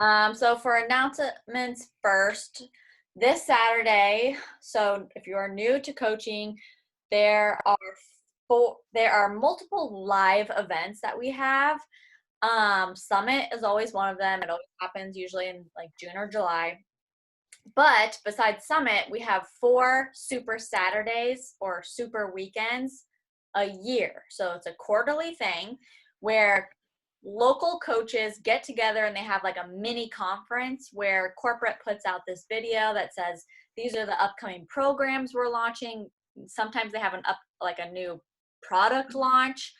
So for announcements first, this Saturday, so if you are new to coaching, there are there are multiple live events that we have. Summit is always one of them. It always happens usually in like June or July. But besides Summit, we have 4 super Saturdays or super weekends a year. So it's a quarterly thing where local coaches get together and they have like a mini conference where corporate puts out this video that says these are the upcoming programs we're launching. Sometimes they have like a new product launch.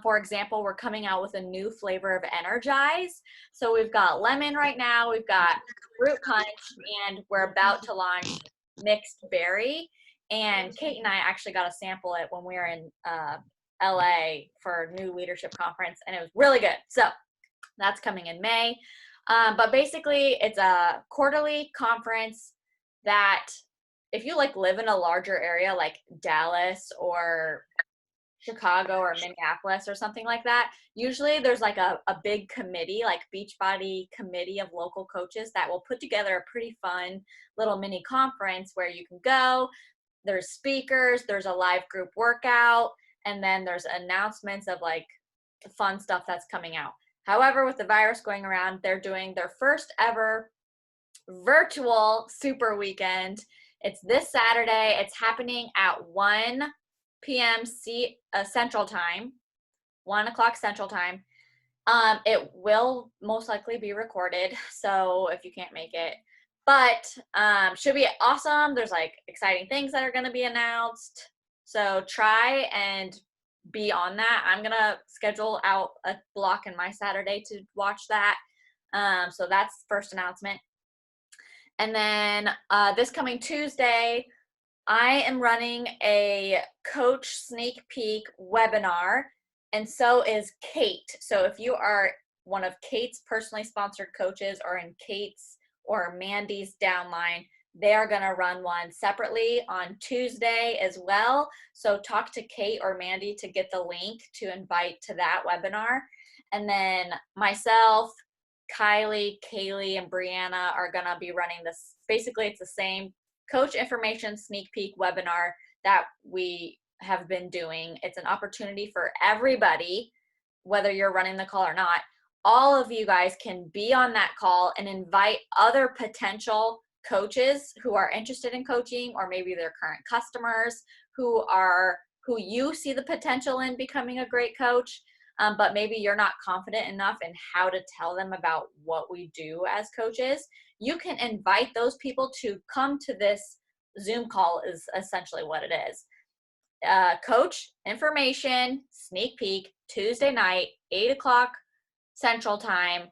For example, we're coming out with a new flavor of Energize. So we've got lemon right now, we've got fruit punch, and we're about to launch mixed berry. And Kate and I actually got to sample it when we were in LA for a new leadership conference, and it was really good. So that's coming in May. But basically, it's a quarterly conference that if you like live in a larger area like Dallas or Chicago or Minneapolis or something like that, usually there's like a big committee, like Beachbody committee of local coaches that will put together a pretty fun little mini conference where you can go. There's speakers, there's a live group workout, and then there's announcements of like fun stuff that's coming out. However, with the virus going around, they're doing their first ever virtual super weekend. It's this Saturday. It's happening at 1 p.m. Central Time, 1 o'clock Central Time. It will most likely be recorded, so if you can't make it, but should be awesome. There's like exciting things that are going to be announced, so try and be on that. I'm gonna schedule out a block in my Saturday to watch that. So that's first announcement. And then this coming Tuesday, I am running a coach sneak peek webinar, and so is Kate. So if you are one of Kate's personally sponsored coaches or in Kate's or Mandy's downline, they are going to run one separately on Tuesday as well. So talk to Kate or Mandy to get the link to invite to that webinar. And then myself, Kylie, Kaylee, and Brianna are going to be running this. Basically, it's the same coach information sneak peek webinar that we have been doing. It's an opportunity for everybody, whether you're running the call or not. All of you guys can be on that call and invite other potential coaches who are interested in coaching, or maybe their current customers who you see the potential in becoming a great coach. But maybe you're not confident enough in how to tell them about what we do as coaches. You can invite those people to come to this Zoom call is essentially what it is. Coach information, sneak peek, Tuesday night, 8 o'clock Central Time.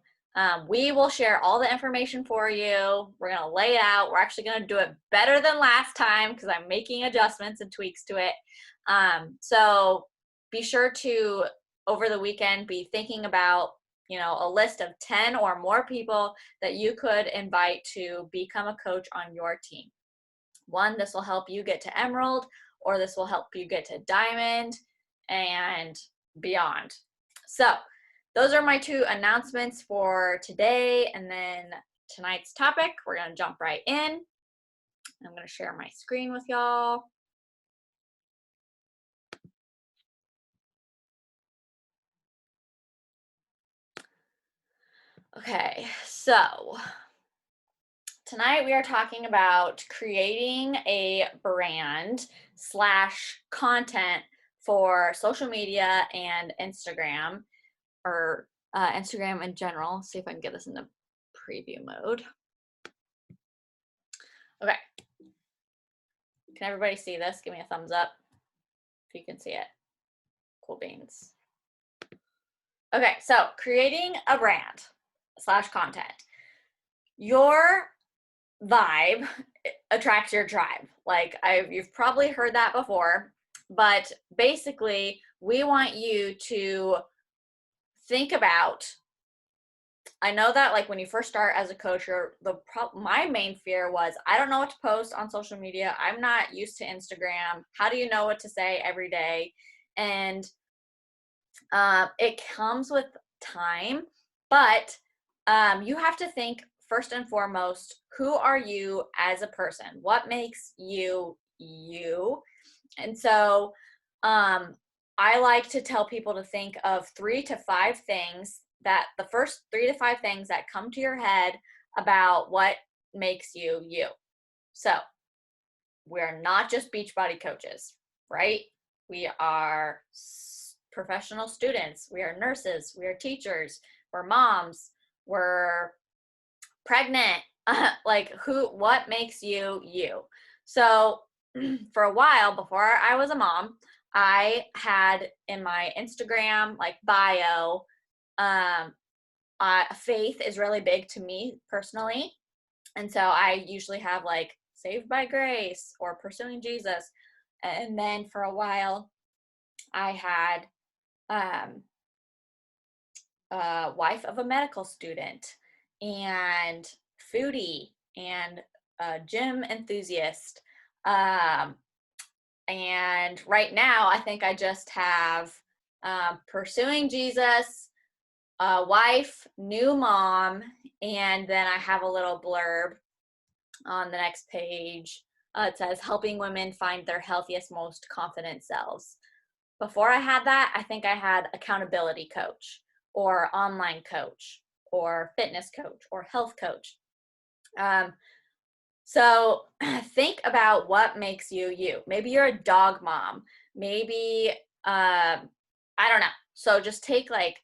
We will share all the information for you. We're going to lay it out. We're actually going to do it better than last time because I'm making adjustments and tweaks to it. So be sure to, over the weekend, be thinking about a list of 10 or more people that you could invite to become a coach on your team. One, this will help you get to Emerald, or this will help you get to Diamond and beyond. So those are my 2 announcements for today. And then tonight's topic, we're going to jump right in. I'm going to share my screen with y'all. Okay, so tonight we are talking about creating a brand / content for social media and Instagram, or Instagram in general. See if I can get this into preview mode. Okay. Can everybody see this? Give me a thumbs up if you can see it. Cool beans. Okay, so creating a brand / content. Your vibe attracts your tribe. Like you've probably heard that before, but basically we want you to think about, I know that like when you first start as a coach, my main fear was, I don't know what to post on social media. I'm not used to Instagram. How do you know what to say every day? And it comes with time, but you have to think first and foremost, who are you as a person? What makes you you? And so I like to tell people to think of 3 to 5 things, that the first 3 to 5 things that come to your head about what makes you you. So we're not just Beachbody coaches, right? We are professional students. We are nurses. We are teachers. We're moms. We're pregnant. Like what makes you you? So for a while before I was a mom, I had in my Instagram like bio, faith is really big to me personally. And so I usually have like saved by grace or pursuing Jesus. And then for a while I had wife of a medical student and foodie and gym enthusiast. And right now, I think I just have pursuing Jesus, wife, new mom, and then I have a little blurb on the next page. It says, helping women find their healthiest, most confident selves. Before I had that, I think I had accountability coach or online coach or fitness coach or health coach. So think about what makes you you. Maybe you're a dog mom. Maybe, I don't know. So just take like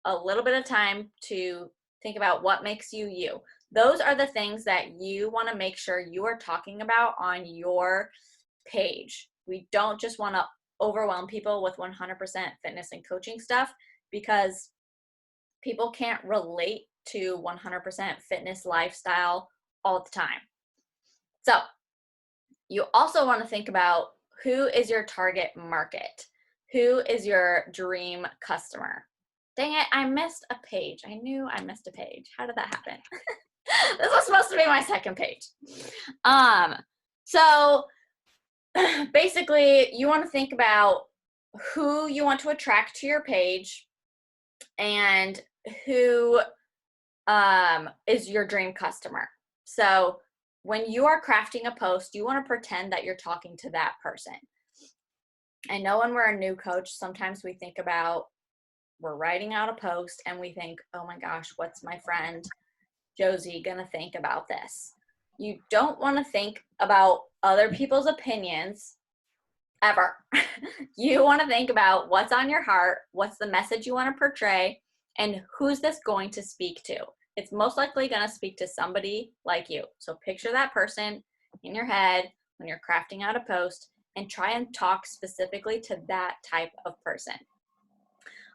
a little bit of time to think about what makes you you. Those are the things that you want to make sure you are talking about on your page. We don't just want to overwhelm people with 100% fitness and coaching stuff, because people can't relate to 100% fitness lifestyle all the time. So you also want to think about, who is your target market? Who is your dream customer? Dang it, I missed a page. I knew I missed a page. How did that happen? This was supposed to be my second page. So basically you want to think about who you want to attract to your page and who is your dream customer. So when you are crafting a post, you want to pretend that you're talking to that person. I know when we're a new coach, sometimes we think about, we're writing out a post and we think, oh my gosh, what's my friend Josie gonna think about this? You don't want to think about other people's opinions ever. You want to think about what's on your heart, what's the message you want to portray, and who's this going to speak to. It's most likely going to speak to somebody like you. So picture that person in your head when you're crafting out a post and try and talk specifically to that type of person.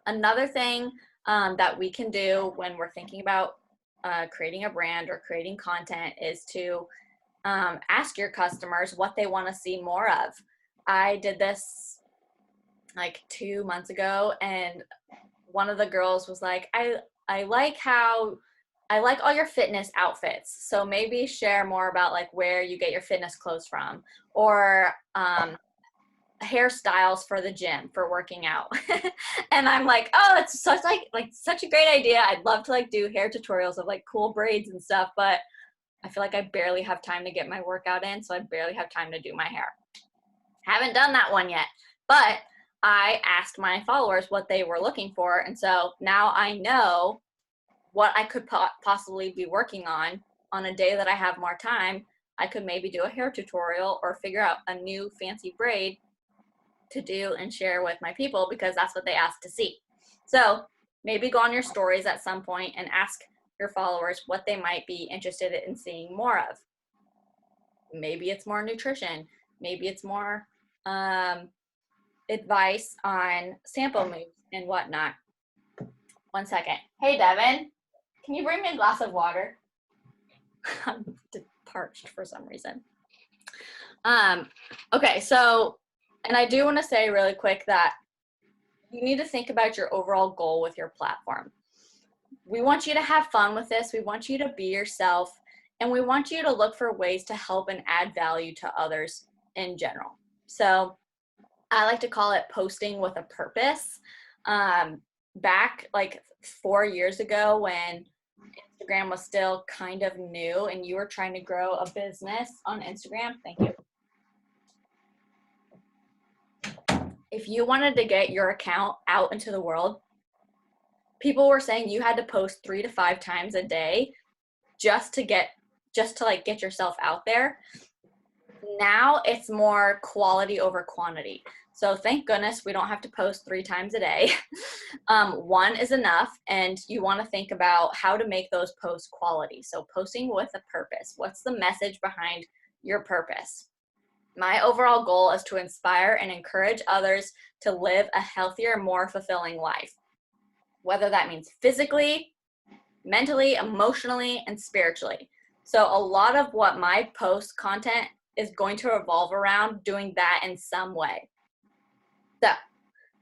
Another thing that we can do when we're thinking about creating a brand or creating content is to ask your customers what they want to see more of. I did this like 2 months ago, and one of the girls was like, I like all your fitness outfits. So maybe share more about like where you get your fitness clothes from, or hairstyles for the gym for working out. And I'm like, oh, it's such such a great idea. I'd love to like do hair tutorials of like cool braids and stuff, but I feel like I barely have time to get my workout in, so I barely have time to do my hair. Haven't done that one yet, but I asked my followers what they were looking for, and so now I know what I could possibly be working on a day that I have more time. I could maybe do a hair tutorial or figure out a new fancy braid to do and share with my people, because that's what they asked to see. So maybe go on your stories at some point and ask your followers what they might be interested in seeing more of. Maybe it's more nutrition. Maybe it's more advice on sample moves and whatnot. 1 second. Hey, Devin, can you bring me a glass of water? I'm parched for some reason. Okay, so, and I do want to say really quick that you need to think about your overall goal with your platform. We want you to have fun with this. We want you to be yourself, and we want you to look for ways to help and add value to others in general. So I like to call it posting with a purpose. Back like 4 years ago, when Instagram was still kind of new and you were trying to grow a business on Instagram, thank you. If you wanted to get your account out into the world, people were saying you had to post 3 to 5 times a day just to like get yourself out there. Now it's more quality over quantity. So thank goodness we don't have to post 3 times a day. One is enough, and you want to think about how to make those posts quality. So posting with a purpose. What's the message behind your purpose? My overall goal is to inspire and encourage others to live a healthier, more fulfilling life, whether that means physically, mentally, emotionally, and spiritually. So a lot of what my post content is going to revolve around doing that in some way. So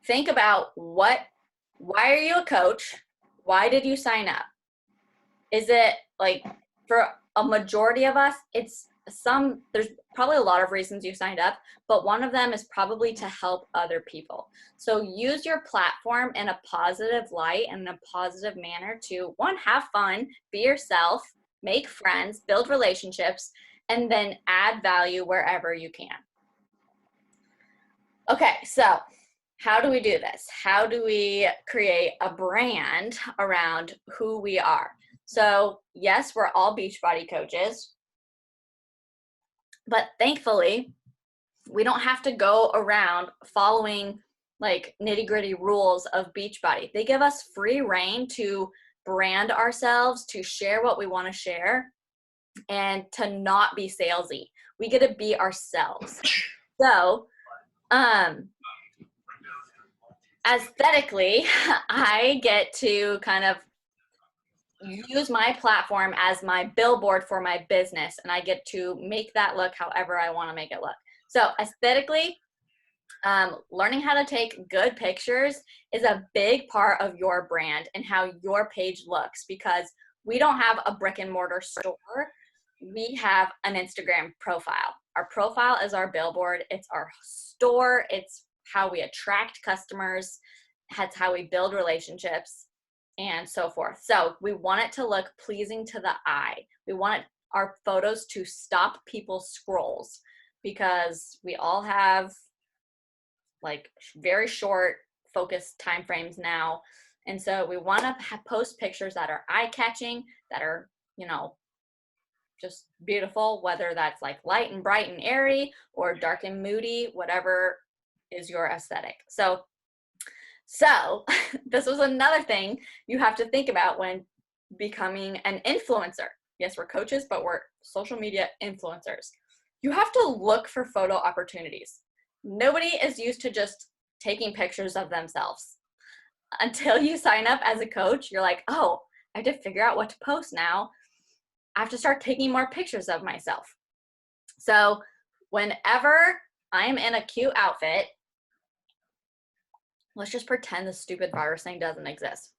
think about why are you a coach? Why did you sign up? Is it like, for a majority of us, there's probably a lot of reasons you signed up, but one of them is probably to help other people. So use your platform in a positive light and in a positive manner to, one, have fun, be yourself, make friends, build relationships, and then add value wherever you can. Okay, so how do we do this? How do we create a brand around who we are? So yes, we're all Beachbody coaches, but thankfully, we don't have to go around following like nitty-gritty rules of Beachbody. They give us free reign to brand ourselves, to share what we want to share, and to not be salesy. We get to be ourselves. So, aesthetically, I get to kind of use my platform as my billboard for my business, and I get to make that look however I want to make it look. So aesthetically, learning how to take good pictures is a big part of your brand and how your page looks, because we don't have a brick and mortar store. We have an Instagram profile. Our profile is our billboard. It's our store. It's how we attract customers. That's how we build relationships and so forth. So we want it to look pleasing to the eye. We want our photos to stop people's scrolls, because we all have like very short focused time frames now. And so we want to post pictures that are eye-catching, that are, just beautiful, whether that's like light and bright and airy or dark and moody, whatever is your aesthetic. So this was another thing you have to think about when becoming an influencer. Yes, we're coaches, but we're social media influencers. You have to look for photo opportunities. Nobody is used to just taking pictures of themselves. Until you sign up as a coach, you're like, oh, I have to figure out what to post now. I have to start taking more pictures of myself. So whenever I'm in a cute outfit, let's just pretend the stupid virus thing doesn't exist.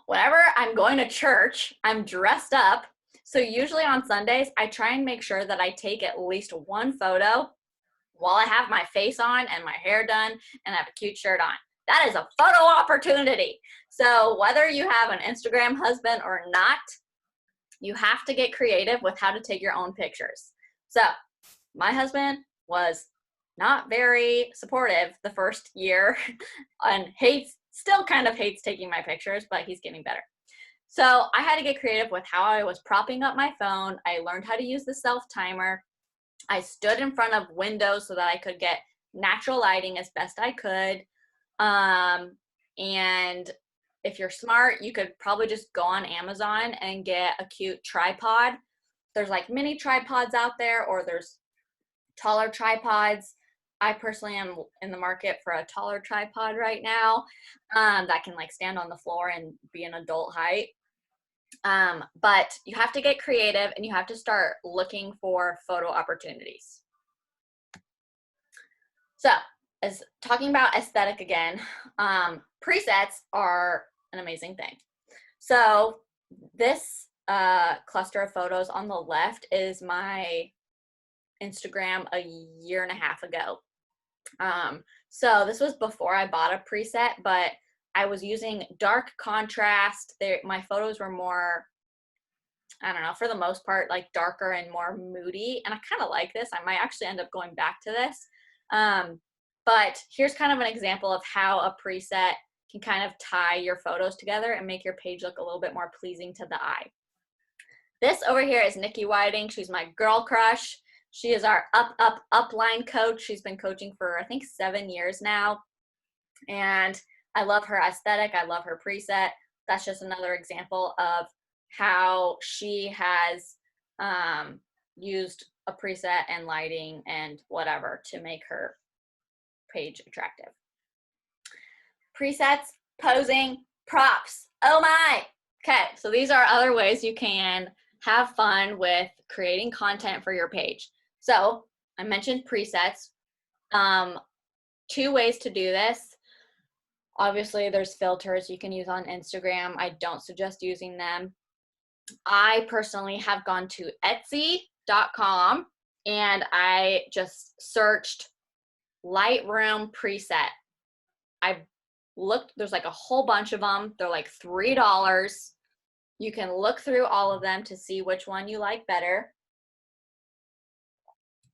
Whenever I'm going to church, I'm dressed up. So usually on Sundays, I try and make sure that I take at least one photo while I have my face on and my hair done and I have a cute shirt on. That is a photo opportunity. So whether you have an Instagram husband or not, you have to get creative with how to take your own pictures. So my husband was not very supportive the first year and still kind of hates taking my pictures, but he's getting better. So I had to get creative with how I was propping up my phone. I learned how to use the self timer. I stood in front of windows so that I could get natural lighting as best I could. And if you're smart, you could probably just go on Amazon and get a cute tripod. There's like mini tripods out there, or there's taller tripods. I personally am in the market for a taller tripod right now, that can like stand on the floor and be an adult height. But you have to get creative and you have to start looking for photo opportunities. So, as talking about aesthetic again, presets are an amazing thing. So this cluster of photos on the left is my Instagram a year and a half ago. So this was before I bought a preset, but I was using dark contrast. My photos were more I don't know, for the most part, like darker and more moody. And I kind of like this. I might actually end up going back to this. But here's kind of an example of how a preset can kind of tie your photos together and make your page look a little bit more pleasing to the eye. This over here is Nikki Whiting. She's my girl crush. She is our upline coach. She's been coaching for, I think, 7 years now. And I love her aesthetic. I love her preset. That's just another example of how she has used a preset and lighting and whatever to make her page attractive. Presets, posing, props. Oh my. Okay, so these are other ways you can have fun with creating content for your page. So I mentioned presets. 2 ways to do this. Obviously, there's filters you can use on Instagram. I don't suggest using them. I personally have gone to Etsy.com and I just searched Lightroom preset. I looked, there's like a whole bunch of them. They're like $3. You can look through all of them to see which one you like better.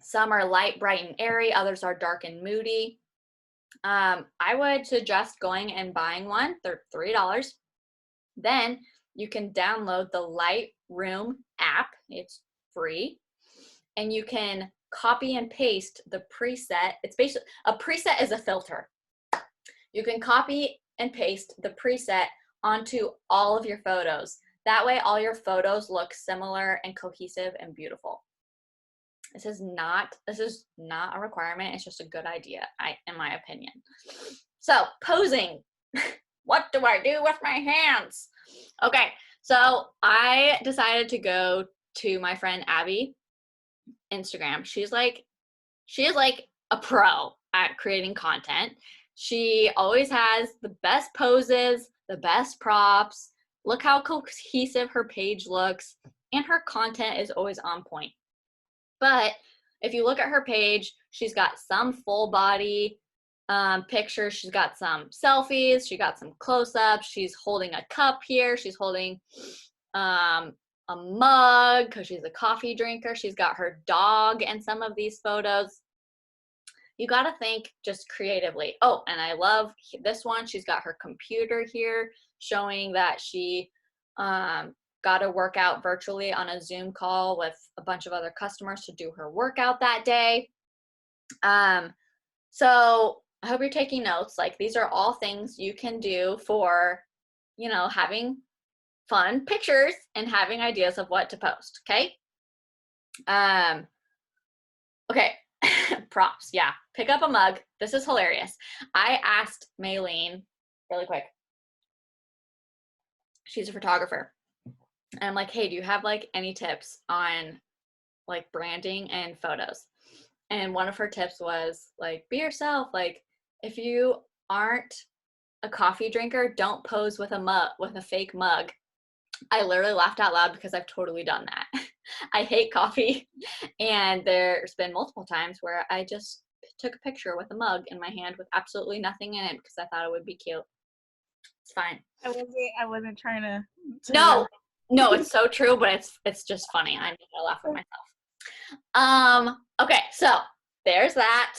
Some are light, bright, and airy. Others are dark and moody. I would suggest going and buying one. They're $3. Then you can download the Lightroom app. It's free. And you can copy and paste the preset. It's basically, a preset is a filter. You can copy and paste the preset onto all of your photos. That way all your photos look similar and cohesive and beautiful. This is not a requirement. It's just a good idea, in my opinion. So posing, what do I do with my hands? Okay, so I decided to go to my friend Abby Instagram. She is like a pro at creating content. She always has the best poses, the best props. Look how cohesive her page looks, and her content is always on point. But if you look at her page, she's got some full body pictures. She's got some selfies. She got some close-ups. She's holding a cup here. She's holding a mug because she's a coffee drinker. She's got her dog in some of these photos. You got to think just creatively. Oh, and I love this one. She's got her computer here showing that she got to work out virtually on a Zoom call with a bunch of other customers to do her workout that day. So I hope you're taking notes. Like, these are all things you can do for, having fun pictures and having ideas of what to post. Okay. Okay. Props. Yeah. Pick up a mug. This is hilarious. I asked Maylene really quick. She's a photographer. And I'm like, hey, do you have like any tips on like branding and photos? And one of her tips was like, be yourself. Like, if you aren't a coffee drinker, don't pose with a fake mug. I literally laughed out loud because I've totally done that. I hate coffee. And there's been multiple times where I just took a picture with a mug in my hand with absolutely nothing in it because I thought it would be cute. It's fine. I wasn't trying to No, it's so true, but it's just funny. I need to laugh at myself. Okay, so there's that.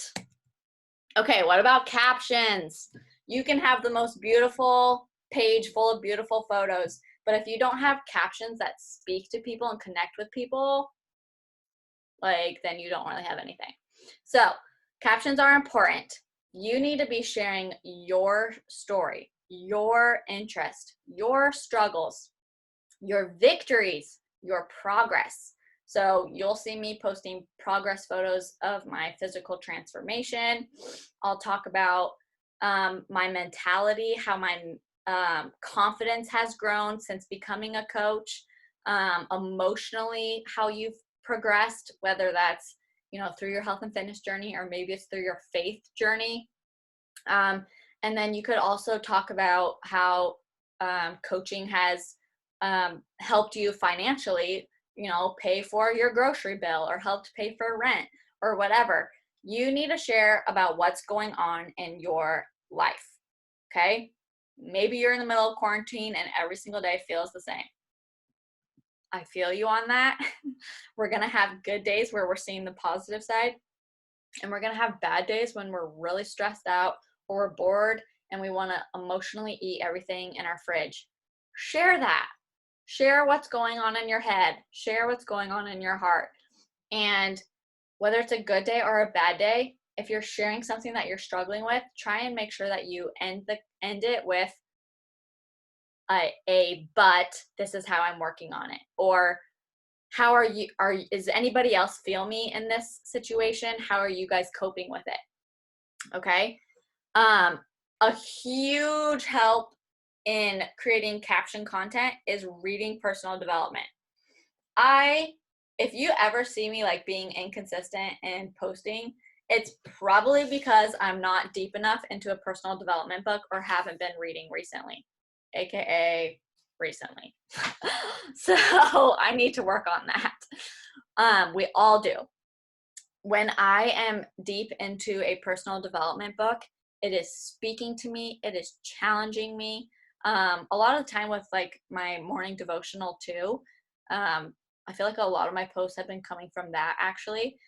Okay, what about captions? You can have the most beautiful page full of beautiful photos, but if you don't have captions that speak to people and connect with people, then you don't really have anything. So captions are important. You need to be sharing your story, your interest, your struggles, your victories, your progress. So you'll see me posting progress photos of my physical transformation. I'll talk about my mentality, how my confidence has grown since becoming a coach, emotionally, how you've progressed, whether that's, through your health and fitness journey, or maybe it's through your faith journey. And then you could also talk about how coaching has helped you financially, pay for your grocery bill or helped pay for rent or whatever. You need to share about what's going on in your life. Okay. Maybe you're in the middle of quarantine and every single day feels the same. I feel you on that. We're going to have good days where we're seeing the positive side, and we're going to have bad days when we're really stressed out or we're bored and we want to emotionally eat everything in our fridge. Share that. Share what's going on in your head. Share what's going on in your heart. And whether it's a good day or a bad day, if you're sharing something that you're struggling with, try and make sure that you end it with but this is how I'm working on it. Or how is anybody else feel me in this situation? How are you guys coping with it? Okay. A huge help in creating caption content is reading personal development. If you ever see me like being inconsistent in posting, it's probably because I'm not deep enough into a personal development book or haven't been reading recently, aka recently. So I need to work on that. We all do. When I am deep into a personal development book, it is speaking to me. It is challenging me. A lot of the time with like my morning devotional too, I feel like a lot of my posts have been coming from that actually.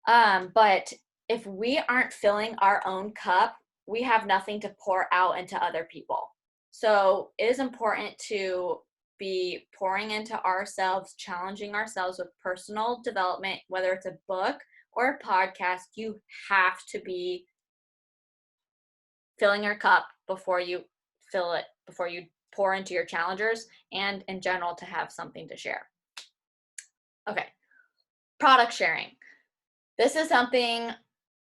But if we aren't filling our own cup, we have nothing to pour out into other people. So it is important to be pouring into ourselves, challenging ourselves with personal development, whether it's a book or a podcast. You have to be filling your cup before you pour into your challengers, and in general to have something to share. Okay, product sharing. This is something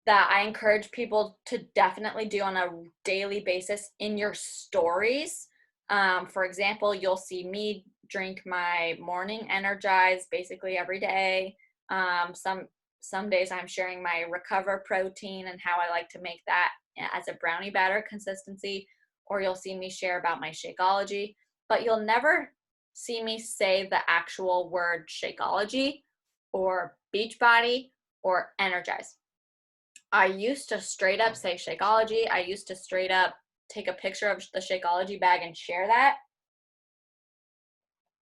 that I encourage people to definitely do on a daily basis in your stories. For example, you'll see me drink my morning Energize basically every day. Some days I'm sharing my Recover protein and how I like to make that as a brownie batter consistency, or you'll see me share about my Shakeology, but you'll never see me say the actual word Shakeology or Beachbody or Energize. I used to straight up say Shakeology. I used to straight up take a picture of the Shakeology bag and share that.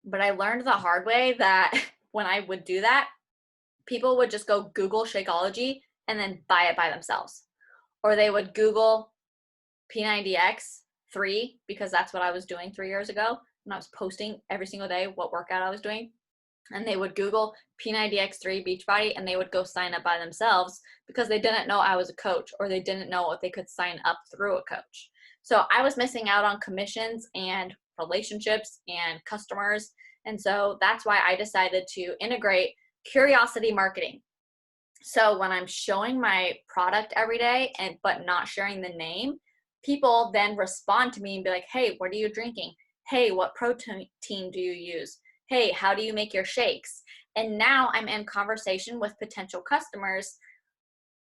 But I learned the hard way that when I would do that, people would just go Google Shakeology and then buy it by themselves. Or they would Google P90X3, because that's what I was doing 3 years ago. And I was posting every single day what workout I was doing. And they would Google P90X3 Beachbody and they would go sign up by themselves because they didn't know I was a coach, or they didn't know if they could sign up through a coach. So I was missing out on commissions and relationships and customers. And so that's why I decided to integrate curiosity marketing. So when I'm showing my product every day but not sharing the name, people then respond to me and be like, hey, what are you drinking? Hey, what protein do you use? Hey, how do you make your shakes? And now I'm in conversation with potential customers,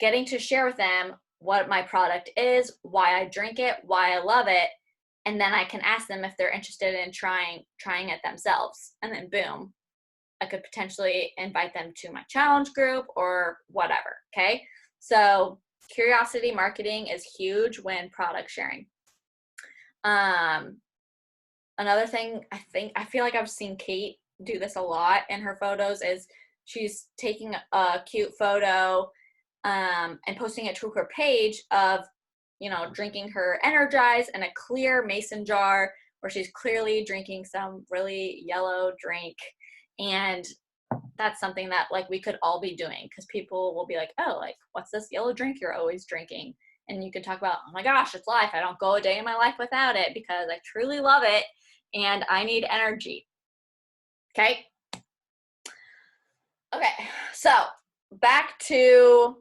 getting to share with them what my product is, why I drink it, why I love it. And then I can ask them if they're interested in trying it themselves. And then boom, I could potentially invite them to my challenge group or whatever. Okay. So curiosity marketing is huge when product sharing. Another thing I feel like I've seen Kate do this a lot in her photos is she's taking a cute photo and posting it to her page of, drinking her Energize in a clear mason jar where she's clearly drinking some really yellow drink. And that's something that like we could all be doing, because people will be like, oh, like, what's this yellow drink you're always drinking? And you can talk about, oh my gosh, it's life. I don't go a day in my life without it because I truly love it and I need energy. Okay. Okay. So back to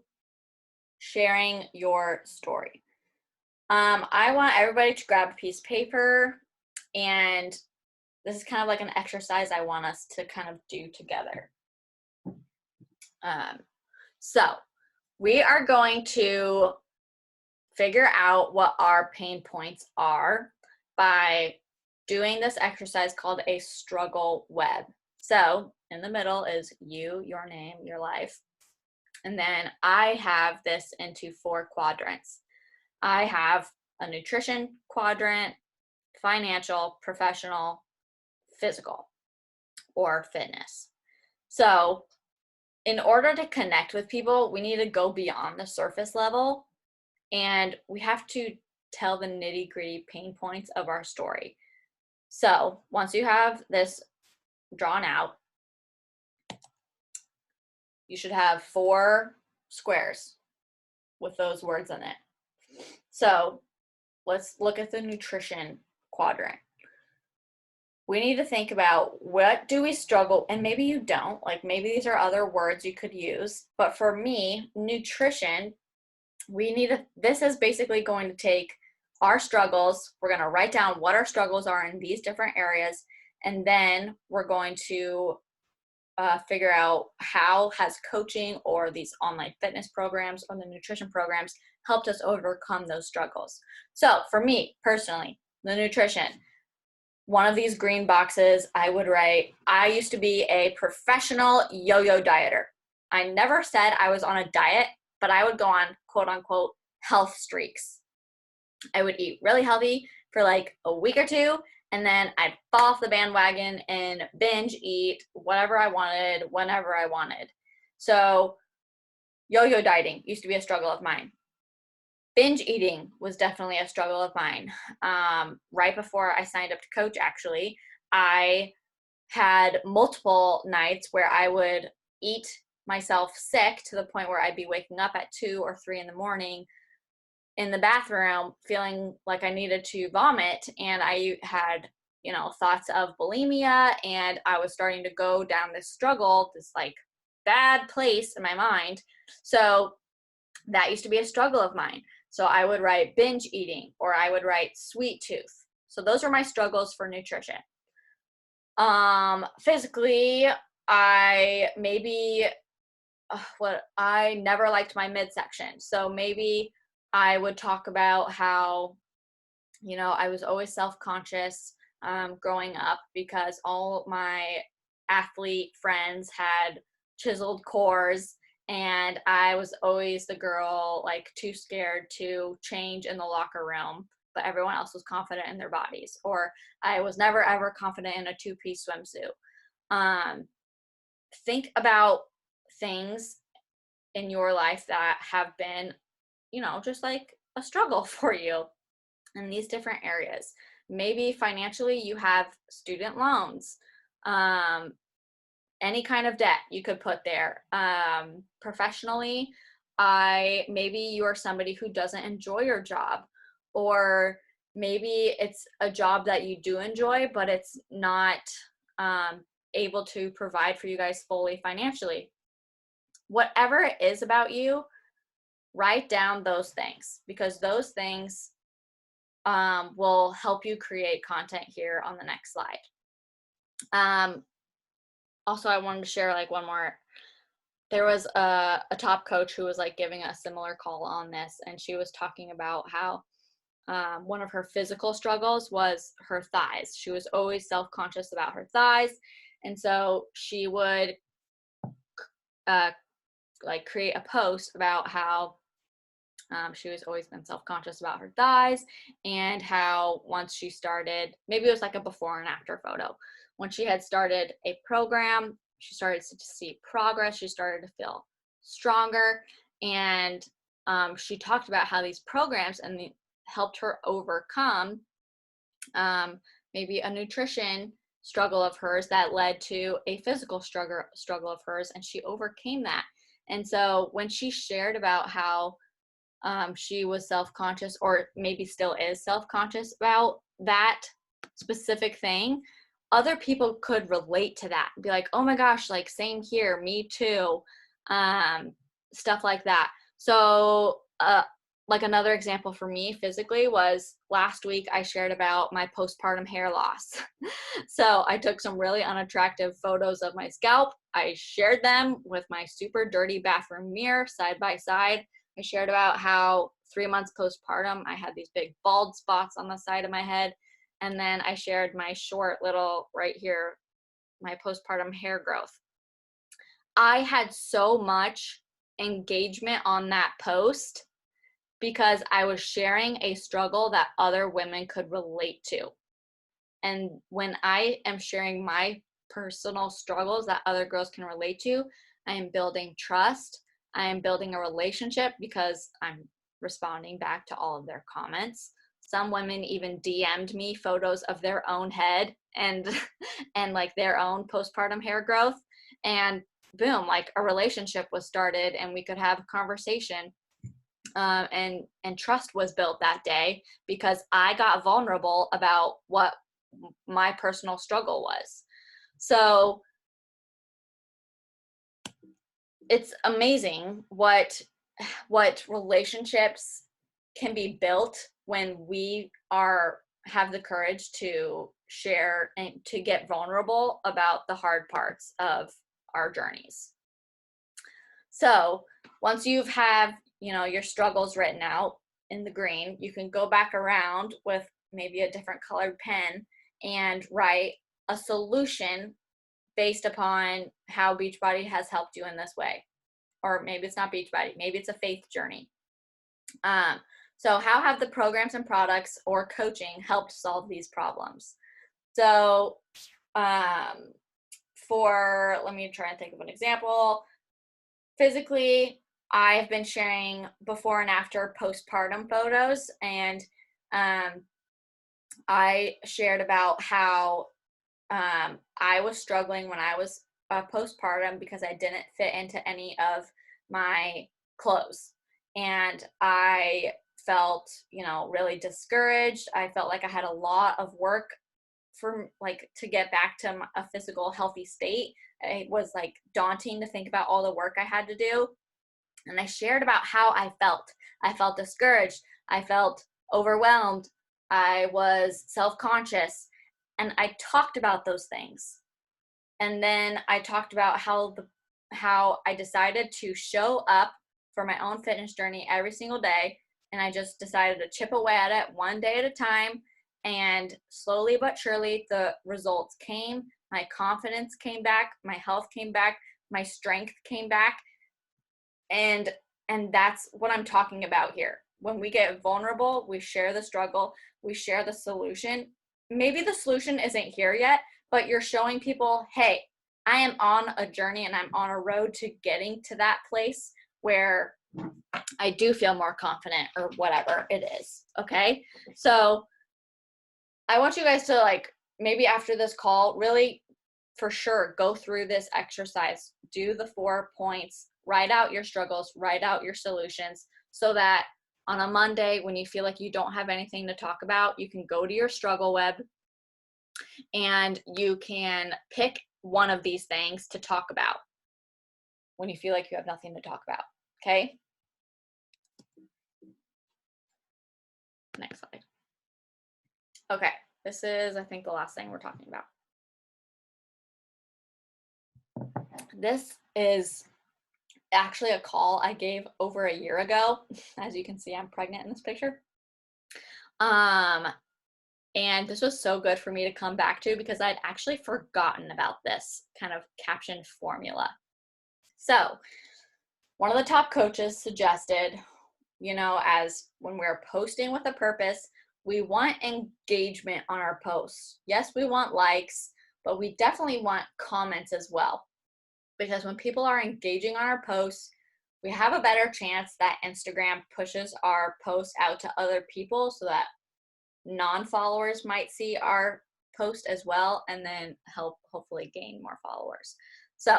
sharing your story. I want everybody to grab a piece of paper, and this is kind of like an exercise I want us to kind of do together. So we are going to figure out what our pain points are by doing this exercise called a struggle web. So in the middle is you, your name, your life. And then I have this into 4 quadrants. I have a nutrition quadrant, financial, professional, physical. or fitness. So in order to connect with people, we need to go beyond the surface level, and we have to tell the nitty-gritty pain points of our story. So once you have this drawn out, you should have 4 squares with those words in it. So let's look at the nutrition quadrant. We need to think about, what do we struggle, and maybe you don't, like maybe these are other words you could use, but for me, nutrition, this is basically going to take our struggles. We're going to write down what our struggles are in these different areas, and then we're going to figure out how has coaching or these online fitness programs or the nutrition programs helped us overcome those struggles. So for me personally, the nutrition, one of these green boxes, I would write, I used to be a professional yo-yo dieter. I never said I was on a diet, but I would go on quote unquote health streaks. I would eat really healthy for like a week or two, and then I'd fall off the bandwagon and binge eat whatever I wanted, whenever I wanted. So yo-yo dieting used to be a struggle of mine. Binge eating was definitely a struggle of mine. Right before I signed up to coach, actually, I had multiple nights where I would eat myself sick to the point where I'd be waking up at 2 or 3 in the morning in the bathroom feeling like I needed to vomit, and I had, thoughts of bulimia, and I was starting to go down this struggle, this like bad place in my mind. So that used to be a struggle of mine. So I would write binge eating, or I would write sweet tooth. So those are my struggles for nutrition. Physically, I never liked my midsection. So maybe I would talk about how, I was always self-conscious growing up because all my athlete friends had chiseled cores, and I was always the girl, like, too scared to change in the locker room, but everyone else was confident in their bodies. Or I was never ever confident in a 2-piece swimsuit. Think about things in your life that have been, just like a struggle for you in these different areas. Maybe financially you have student loans, any kind of debt you could put there. Professionally, maybe you are somebody who doesn't enjoy your job, or maybe it's a job that you do enjoy, but it's not able to provide for you guys fully financially. Whatever it is about you, write down those things, because those things will help you create content here on the next slide. Also, I wanted to share like one more. There was a top coach who was like giving a similar call on this, and she was talking about how one of her physical struggles was her thighs. She was always self-conscious about her thighs, and so she would like create a post about how she was always been self-conscious about her thighs, and how once she started, maybe it was like a before and after photo, when she had started a program, she started to see progress, she started to feel stronger, and she talked about how these programs helped her overcome maybe a nutrition struggle of hers that led to a physical struggle of hers, and she overcame that. And so when she shared about how she was self-conscious, or maybe still is self-conscious about that specific thing, other people could relate to that, be like, oh my gosh, like same here, me too, stuff like that. So like another example for me physically was last week I shared about my postpartum hair loss. So I took some really unattractive photos of my scalp. I shared them with my super dirty bathroom mirror side by side. I shared about how 3 months postpartum, I had these big bald spots on the side of my head. And then I shared my short little, right here, my postpartum hair growth. I had so much engagement on that post because I was sharing a struggle that other women could relate to. And when I am sharing my personal struggles that other girls can relate to. I am building trust. I am building a relationship because I'm responding back to all of their comments. Some women even DM'd me photos of their own head and and like their own postpartum hair growth, and boom, like a relationship was started and we could have a conversation. And trust was built that day because I got vulnerable about what my personal struggle was. So it's amazing what relationships can be built when we have the courage to share and to get vulnerable about the hard parts of our journeys. So once you've have, your struggles written out in the green, you can go back around with maybe a different colored pen and write a solution based upon how Beachbody has helped you in this way. Or maybe it's not Beachbody, maybe it's a faith journey. So how have the programs and products or coaching helped solve these problems? So let me try and think of an example. Physically, I've been sharing before and after postpartum photos, and I shared about how I was struggling when I was postpartum because I didn't fit into any of my clothes. And I felt, really discouraged. I felt like I had a lot of work to get back to a physical healthy state. It was like daunting to think about all the work I had to do. And I shared about how I felt. I felt discouraged. I felt overwhelmed. I was self-conscious. And I talked about those things. And then I talked about how I decided to show up for my own fitness journey every single day. And I just decided to chip away at it one day at a time. And slowly but surely, the results came. My confidence came back. My health came back. My strength came back. And that's what I'm talking about here. When we get vulnerable, we share the struggle, we share the solution. Maybe the solution isn't here yet, but you're showing people, hey, I am on a journey and I'm on a road to getting to that place where I do feel more confident or whatever it is. Okay. So I want you guys to maybe after this call, really for sure, go through this exercise, do the 4 points, write out your struggles, write out your solutions so that on a Monday, when you feel like you don't have anything to talk about, you can go to your struggle web and you can pick one of these things to talk about when you feel like you have nothing to talk about. Okay? Next slide. Okay, this is, I think, the last thing we're talking about. This is actually a call I gave over a year ago. As you can see, I'm pregnant in this picture. And this was so good for me to come back to because I'd actually forgotten about this kind of caption formula. So one of the top coaches suggested, as when we're posting with a purpose, we want engagement on our posts. Yes, we want likes, but we definitely want comments as well. Because when people are engaging on our posts, we have a better chance that Instagram pushes our posts out to other people so that non-followers might see our post as well and then help hopefully gain more followers. So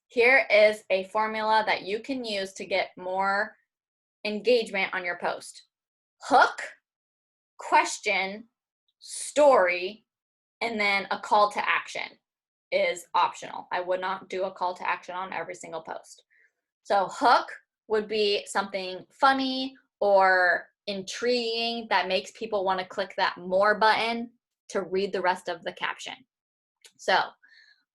here is a formula that you can use to get more engagement on your post. Hook, question, story, and then a call to action is optional. I would not do a call to action on every single post. So hook would be something funny or intriguing that makes people want to click that more button to read the rest of the caption. So,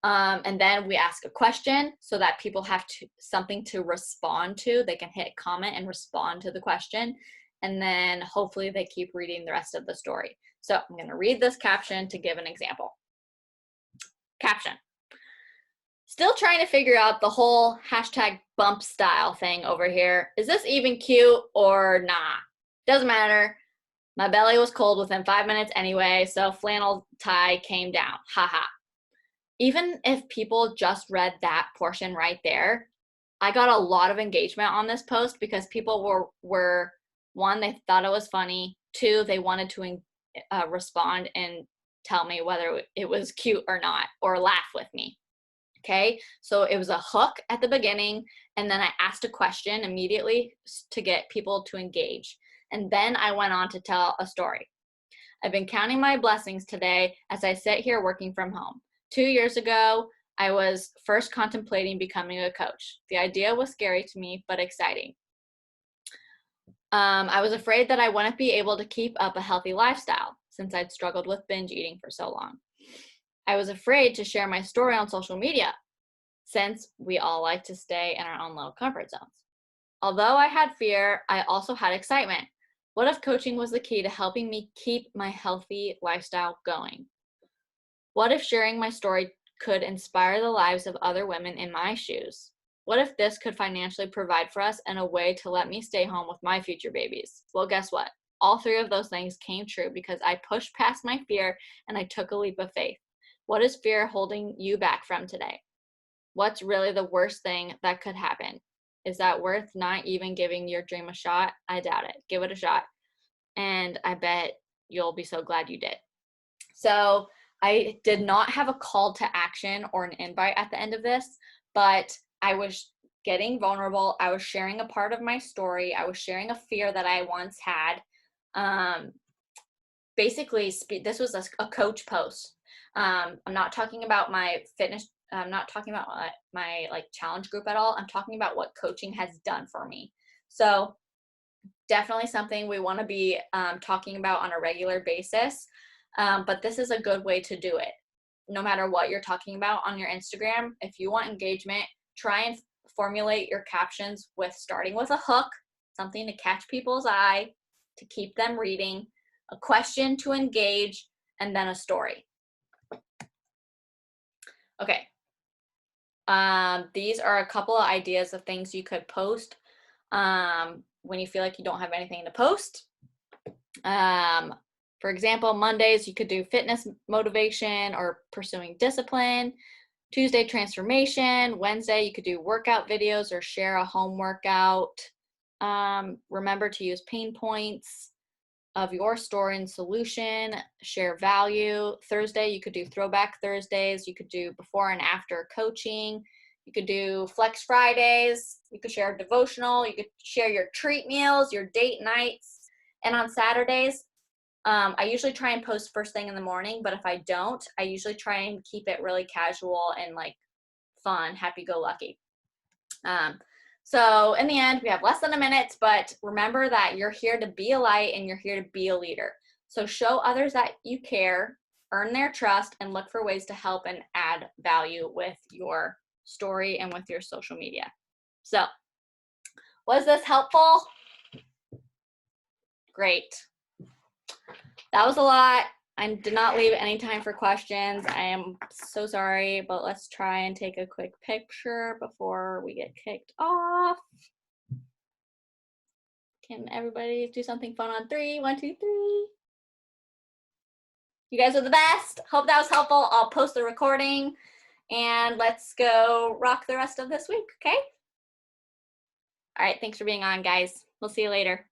and then we ask a question so that people have something to respond to. They can hit comment and respond to the question. And then hopefully they keep reading the rest of the story. So I'm going to read this caption to give an example. Caption. Still trying to figure out the whole hashtag bump style thing over here. Is this even cute or nah? Doesn't matter. My belly was cold within 5 minutes anyway, so flannel tie came down. Haha. even if people just read that portion right there, I got a lot of engagement on this post because people were one, they thought it was funny. Two, they wanted to respond and tell me whether it was cute or not, or laugh with me. Okay, so it was a hook at the beginning, and then I asked a question immediately to get people to engage. And then I went on to tell a story. I've been counting my blessings today as I sit here working from home. 2 years ago, I was first contemplating becoming a coach. The idea was scary to me, but exciting. I was afraid that I wouldn't be able to keep up a healthy lifestyle since I'd struggled with binge eating for so long. I was afraid to share my story on social media since we all like to stay in our own little comfort zones. Although I had fear, I also had excitement. What if coaching was the key to helping me keep my healthy lifestyle going? What if sharing my story could inspire the lives of other women in my shoes? What if this could financially provide for us and a way to let me stay home with my future babies? Well, guess what? All three of those things came true because I pushed past my fear and I took a leap of faith. What is fear holding you back from today? What's really the worst thing that could happen? Is that worth not even giving your dream a shot? I doubt it. Give it a shot. And I bet you'll be so glad you did. So I did not have a call to action or an invite at the end of this, but I was getting vulnerable. I was sharing a part of my story. I was sharing a fear that I once had. Basically, this was a coach post. I'm not talking about my fitness. I'm not talking about my like challenge group at all. I'm talking about what coaching has done for me. So definitely something we want to be talking about on a regular basis. But this is a good way to do it. No matter what you're talking about on your Instagram, if you want engagement, try and formulate your captions with starting with a hook, something to catch people's eye, to keep them reading, a question to engage, and then a story. Okay. These are a couple of ideas of things you could post when you feel like you don't have anything to post. For example, Mondays, you could do fitness motivation or pursuing discipline. Tuesday, transformation. Wednesday, you could do workout videos or share a home workout. Remember to use pain points of your story and solution, share value. Thursday, you could do throwback Thursdays. You could do before and after coaching. You could do flex Fridays. You could share a devotional. You could share your treat meals, your date nights. And on Saturdays, I usually try and post first thing in the morning, but if I don't, I usually try and keep it really casual and like fun, happy-go-lucky. So in the end, we have less than a minute, but remember that you're here to be a light and you're here to be a leader. So show others that you care, earn their trust, and look for ways to help and add value with your story and with your social media. So was this helpful? Great. That was a lot. I did not leave any time for questions. I am so sorry, but let's try and take a quick picture before we get kicked off. Can everybody do something fun on 3? 1, 2, 3. You guys are the best. Hope that was helpful. I'll post the recording and let's go rock the rest of this week, okay? All right, thanks for being on, guys. We'll see you later.